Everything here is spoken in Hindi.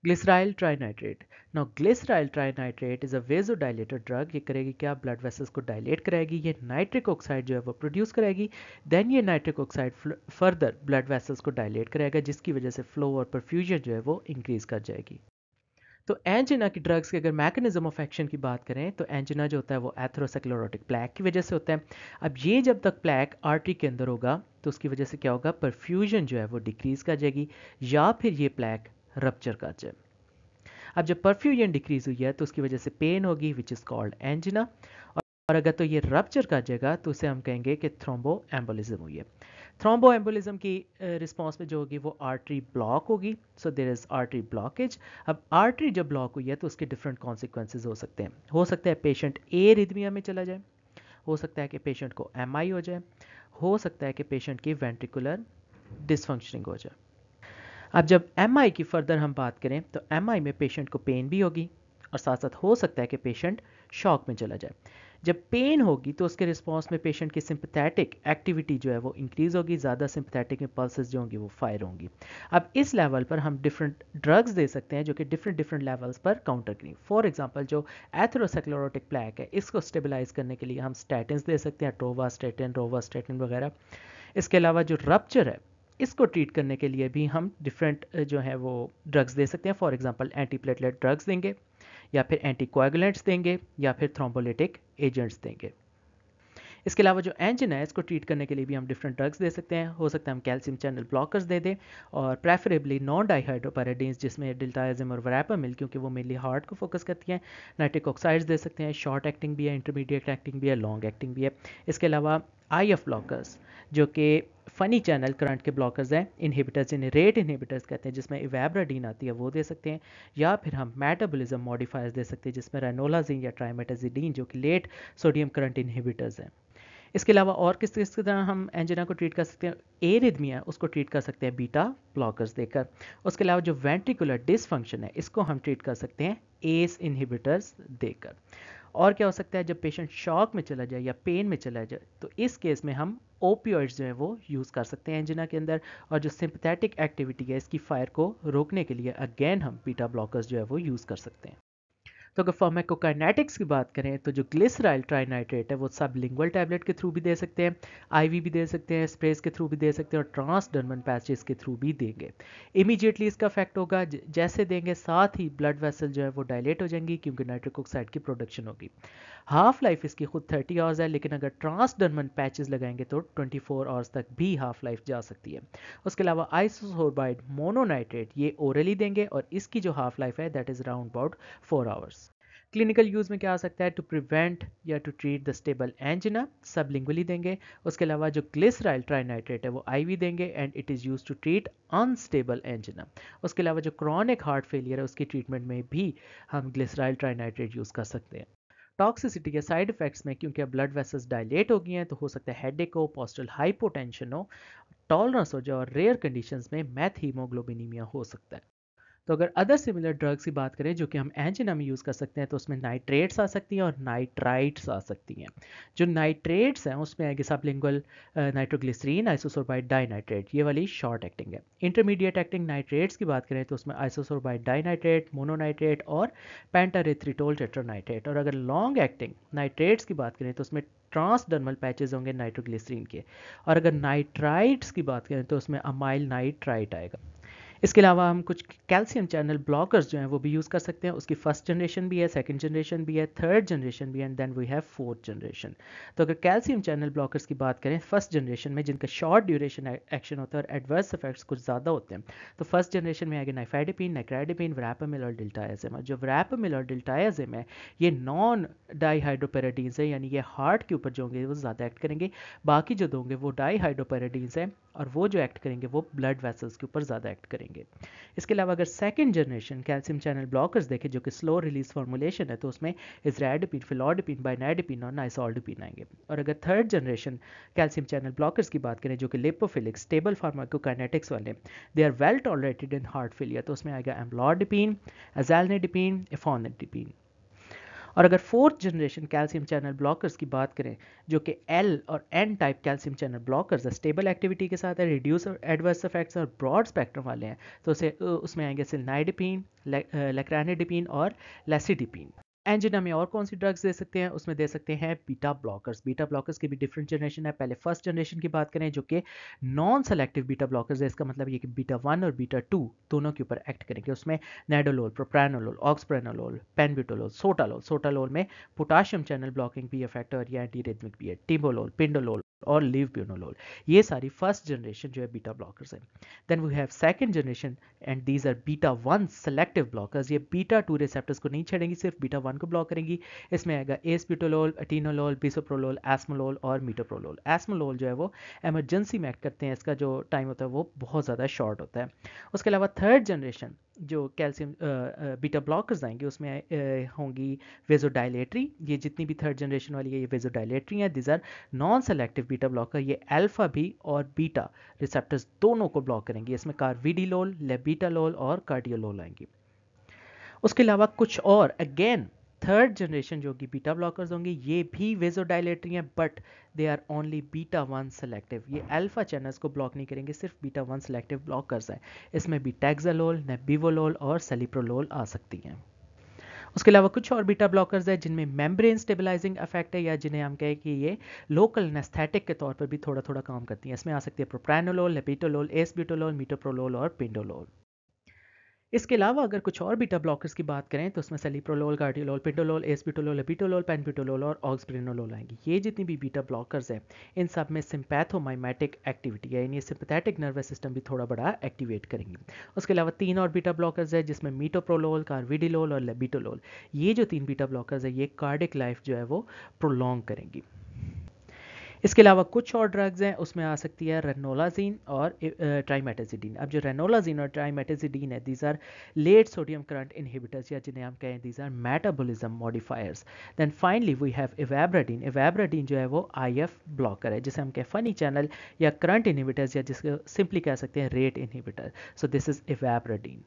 Glyceryl trinitrate. Now glyceryl trinitrate is a vasodilator drug. ये करेगी क्या, ब्लड वेसल्स को डायलेट कराएगी, ये नाइट्रिक ऑक्साइड जो है वो प्रोड्यूस कराएगी, देन ये nitric oxide further blood vessels को डायलेट कराएगा, जिसकी वजह से फ्लो और परफ्यूजन जो है वो इंक्रीज कर जाएगी। तो एंजिना की ड्रग्स के अगर मैकेनिज्म ऑफ एक्शन की बात करें तो एंजिना जो होता है वो एथेरोस्क्लेरोटिक प्लैक की वजह से होता है। अब ये जब तक प्लैक आर्टरी के अंदर होगा तो उसकी वजह से क्या होगा, परफ्यूजन जो है वो डिक्रीज कर जाएगी या फिर ये प्लैक रप्चर कर जाए। अब जब परफ्यूजन डिक्रीज हुई है तो उसकी वजह से पेन होगी विच इज़ कॉल्ड एंजिना, और अगर तो ये रप्चर कर जाएगा तो उसे हम कहेंगे कि थ्रोम्बो एम्बोलिज्म हुई है। थ्रोम्बो एम्बोलिज्म की रिस्पॉन्स में जो होगी वो आर्टरी ब्लॉक होगी, so there is artery blockage. अब आर्टरी जब ब्लॉक हुई है तो उसके डिफरेंट कॉन्सिक्वेंसेज हो सकते हैं। हो सकता है पेशेंट ए रिदमिया में चला जाए, हो सकता है कि पेशेंट को एमआई हो जाए, हो सकता है कि पेशेंट की वेंट्रिकुलर डिसफंक्शनिंग हो जाए। अब जब एमआई की फर्दर हम बात करें तो एमआई में पेशेंट को पेन भी होगी और साथ साथ हो सकता है कि पेशेंट शॉक में चला जाए। जब पेन होगी तो उसके रिस्पॉन्स में पेशेंट की सिंपथेटिक एक्टिविटी जो है वो इंक्रीज होगी, ज़्यादा सिंपथेटिक में पल्सेस जो होंगी वो फायर होंगी। अब इस लेवल पर हम डिफरेंट ड्रग्स दे सकते हैं जो कि डिफरेंट डिफरेंट लेवल्स पर काउंटर करें। फॉर एग्जांपल जो एथेरोस्क्लेरोटिक प्लैक है इसको स्टेबलाइज करने के लिए हम स्टैटिन्स दे सकते हैं, टोवास्टैटिन, रोवास्टैटिन वगैरह। इसके अलावा जो रप्चर है इसको ट्रीट करने के लिए भी हम डिफरेंट जो है वो ड्रग्स दे सकते हैं। फॉर एग्जांपल एंटीप्लेटलेट ड्रग्स देंगे, या फिर एंटीकोएगुलेंट्स देंगे, या फिर थ्रोम्बोलिटिक एजेंट्स देंगे। इसके अलावा जो एंजिन है इसको ट्रीट करने के लिए भी हम डिफरेंट ड्रग्स दे सकते हैं। हो सकता है हम कैल्शियम चैनल ब्लॉकर्स दे दें, और प्रेफरेबली नॉन डाइहाइड्रोपैराडीन्स जिसमें डिल्टायाजिम और वरैपामिल, क्योंकि वो मेनली हार्ट को फोकस करती हैं। नाइट्रिक ऑक्साइड्स दे सकते हैं, शॉर्ट एक्टिंग भी है, इंटरमीडिएट एक्टिंग भी है, लॉन्ग एक्टिंग भी है। इसके अलावा IF ब्लॉकर्स जो कि फनी चैनल करंट के ब्लॉकर्स हैं, इनहिबिटर्स, इन्हें रेट इनहिबिटर्स कहते हैं, जिसमें इवेब्राडीन आती है, वो दे सकते हैं। या फिर हम मेटाबॉलिज्म मॉडिफायर्स दे सकते हैं जिसमें रेनोलाजिन या ट्राइमेटाजिडीन जो कि लेट सोडियम करंट इनहिबिटर्स हैं। इसके अलावा और किस किस तरह हम एंजिना को ट्रीट कर सकते हैं, एरिथमिया उसको ट्रीट कर सकते हैं बीटा ब्लॉकर्स देकर। उसके अलावा जो वेंट्रिकुलर डिसफंक्शन है इसको हम ट्रीट कर सकते हैं एस इनहिबिटर्स देकर। और क्या हो सकता है, जब पेशेंट शॉक में चला जाए या पेन में चला जाए तो इस केस में हम ओपियोइड्स जो है वो यूज़ कर सकते हैं एंजिना के अंदर। और जो सिंपथेटिक एक्टिविटी है इसकी फायर को रोकने के लिए अगेन हम बीटा ब्लॉकर्स जो है वो यूज़ कर सकते हैं। तो अगर फार्माकोकाइनेटिक्स की बात करें तो जो ग्लिसराइल ट्राइनाइट्रेट है वो सबलिंगुअल टैबलेट के थ्रू भी दे सकते हैं, आईवी भी दे सकते हैं, स्प्रेस के थ्रू भी दे सकते हैं, और ट्रांसडर्मल पैचेस के थ्रू भी देंगे। इमीडिएटली इसका इफेक्ट होगा, जैसे देंगे साथ ही ब्लड वेसल जो है वो डायलेट हो जाएंगी क्योंकि नाइट्रिक ऑक्साइड की प्रोडक्शन होगी। हाफ लाइफ इसकी खुद 30 आवर्स है, लेकिन अगर ट्रांसडर्मल पैचेस लगाएंगे तो 24 आवर्स तक भी हाफ लाइफ जा सकती है। उसके अलावा आइसोसोर्बाइड मोनोनाइट्रेट ये ओरली देंगे और इसकी जो हाफ लाइफ है that is around about 4 hours. Clinical use में क्या आ सकता है, टू प्रिवेंट या to treat the stable angina sublingually देंगे। उसके अलावा जो ग्लिसराइल ट्राइनाइट्रेट है वो आईवी देंगे and it is use to treat unstable angina. उसके अलावा जो क्रॉनिक हार्ट फेलियर है उसकी ट्रीटमेंट में भी हम ग्लिसराइल ट्राइनाइट्रेट यूज़ कर सकते हैं। टॉक्सिसिटी के साइड इफेक्ट्स में, क्योंकि अब ब्लड वेसल्स डायलेट हो गई हैं तो हो सकता है हेडेक हो, पोस्टल हाइपोटेंशन हो, टॉलरेंस हो जाए, और रेयर कंडीशंस में मैथ हीमोग्लोबिनीमिया हो सकता है। तो अगर अदर सिमिलर ड्रग्स की बात करें जो कि हम एंजिना में यूज़ कर सकते हैं तो उसमें नाइट्रेट्स आ सकती हैं और नाइट्राइट्स आ सकती हैं। जो नाइट्रेट्स हैं उसमें आएगी सबलिंगुअल नाइट्रोग्लिसरीन, आइसोसोर्बाइड डाइनाइट्रेट, ये वाली शॉर्ट एक्टिंग है। इंटरमीडिएट एक्टिंग नाइट्रेट्स की बात करें तो उसमें आइसोसोर्बाइड डाइनाइट्रेट, मोनोनाइट्रेट और पेंटारेथ्रिटोल टेट्रानाइट्रेट। और अगर लॉन्ग एक्टिंग नाइट्रेट्स की बात करें तो उसमें ट्रांसडर्मल पैचेज होंगे नाइट्रोग्लिसरीन के। और अगर नाइट्राइट्स की बात करें तो उसमें अमाइल नाइट्राइट आएगा। इसके अलावा हम कुछ कैल्शियम चैनल ब्लॉकर्स जो हैं वो भी यूज़ कर सकते हैं। उसकी फर्स्ट जनरेशन भी है, सेकंड जनरेशन भी है, थर्ड जनरेशन भी है, and then we have fourth generation. तो अगर कैल्शियम चैनल ब्लॉकर्स की बात करें फर्स्ट जनरेशन में, जिनका शॉर्ट ड्यूरेशन एक्शन होता है और एडवर्स इफेक्ट्स कुछ ज़्यादा होते हैं, तो फर्स्ट जनरेशन में आएगा नाइफेडिपिन, नाइक्राइडिपिन, वरैपामिल और डिल्टायाजिम। जो वरैपामिल और डिल्टायाजिम है ये नॉन डाईहाइड्रोपेराडीन्स है, यानी ये हार्ट के ऊपर जो होंगे वो ज़्यादा एक्ट करेंगे। बाकी जो दोंगे वो डाईहाइड्रोपेराडीन्स हैं और वो जो एक्ट करेंगे वो ब्लड वेसल्स के ऊपर ज़्यादा एक्ट करेंगे। इसके अलावा अगर second generation calcium channel blockers देखें जो कि स्लो रिलीज फॉर्मुलेशन है तो उसमें इजराइडिपिन, फिलॉडिपिन, बाइनाइडिपिन और नाइसोल्डिपिन आएंगे। और अगर third generation calcium channel blockers की बात करें जो कि लिपोफिलिक स्टेबल फार्माकोकाइनेटिक्स वाले, they are well tolerated in heart failure, तो उसमें आएगा एम्लॉडिपिन, एजालनिडिपिन, इफोनिडिपिन। और अगर fourth generation calcium channel blockers की बात करें जो कि एल और N type calcium channel blockers है, स्टेबल एक्टिविटी के साथ है, रिड्यूस एडवर्स इफेक्ट्स और ब्रॉड स्पेक्ट्रम वाले हैं, तो उसे उसमें आएंगे सिलनाइडिपिन, लेक्रानिडिपिन और लेसिडिपिन। एंजिना में और कौन सी ड्रग्स दे सकते हैं, उसमें दे सकते हैं बीटा ब्लॉकर्स। बीटा ब्लॉकर्स की भी डिफरेंट जनरेशन है। पहले फर्स्ट जनरेशन की बात करें जो कि नॉन सेलेक्टिव बीटा ब्लॉकर्स है, इसका मतलब ये कि बीटा 1 और बीटा 2 दोनों के ऊपर एक्ट करेंगे। उसमें नेडोलोल, प्रोप्रानोलोल, ऑक्सप्रेनोलोल, पेनब्यूटोलोल, सोटालोल, सोटालोल में पोटाशियम चैनल ब्लॉकिंग भी इफेक्ट और ये एंटी रिदमिक भी है, टिमोलोल, पिंडोलोल और लीवब्यूनोलोल, ये सारी फर्स्ट जनरेशन जो है बीटा ब्लॉकर्स हैं। Then we have second generation and these are beta 1 selective blockers. ये बीटा 2 रिसेप्टर्स को नहीं छेड़ेंगी, सिर्फ बीटा 1 को ब्लॉक करेंगी। इसमें आएगा एसब्यूटोलोल, एटिनोलोल, बिसोप्रोलोल, एस्मोलोल और मीटोप्रोलोल। एस्मोलोल जो है वो इमरजेंसी में एक्ट करते हैं, इसका जो टाइम होता है वो बहुत ज़्यादा शॉर्ट होता है। उसके अलावा थर्ड जनरेशन जो कैल्शियम बीटा ब्लॉकर्स आएंगे उसमें होंगी वेजोडाइलेटरी। ये जितनी भी थर्ड जनरेशन वाली है ये वेजोडाइलेटरी है। This are non selective beta blocker. ये अल्फा भी और बीटा रिसेप्टर्स दोनों को ब्लॉक करेंगी। इसमें कार्विडिलोल, लेबिटालोल और कार्डियोलोल आएंगी। उसके अलावा कुछ और अगेन थर्ड जनरेशन जो कि बीटा ब्लॉकर्स होंगे ये भी वेजोडाइलेटरी हैं, but they are only beta 1 selective. ये अल्फा चैनल्स को ब्लॉक नहीं करेंगे, सिर्फ बीटा 1 सेलेक्टिव ब्लॉकर्स हैं। इसमें भी टैक्सालोल, नेबिवोलोल और सेलिप्रोलोल आ सकती हैं। उसके अलावा कुछ और बीटा ब्लॉकर्स है जिनमें मेम्ब्रेन स्टेबलाइजिंग इफेक्ट है, या जिन्हें हम कहें कि ये लोकल एनेस्थेटिक के तौर पर भी थोड़ा थोड़ा काम करती हैं। इसमें आ सकती है प्रोप्रानोलोल, लेपिटोलोल, एसब्यूटोलोल, मीटोप्रोलोल और पिंडोलोल। इसके अलावा अगर कुछ और बीटा ब्लॉकर्स की बात करें तो उसमें सेलिप्रोलोल, कार्डियोलोल, पिंडोलोल, एसब्यूटोलोल, लेपिटोलोल, पेनब्यूटोलोल और ऑक्सप्रेनोलोल आएंगी। ये जितनी भी बीटा ब्लॉकर्स हैं इन सब में सिंपैथोमाइमेटिक एक्टिविटी है, यानी सिंपैथेटिक नर्वस सिस्टम भी थोड़ा बड़ा एक्टिवेट करेंगी। उसके अलावा तीन और बीटा ब्लॉकर्स है जिसमें मीटोप्रोलोल, कार्विडिलोल और लेबिटोलोल। ये जो तीन बीटा ब्लॉकर्स है ये कार्डिक लाइफ जो है वो प्रोलॉन्ग करेंगी। इसके अलावा कुछ और ड्रग्स हैं, उसमें आ सकती है रेनोलाजीन और ट्राइमेटाजिडीन। अब जो रेनोलाजीन और ट्राइमेटाजिडीन है these are late sodium current inhibitors, या जिन्हें हम कहें these are metabolism modifiers. Then finally we have ivabradine. Ivabradine जो है वो आईएफ ब्लॉकर है, जिसे हम कहें फनी चैनल या करंट इनहिबिटर्स, या जिसको सिंपली कह सकते हैं rate inhibitor. So this is इवेब्राडीन।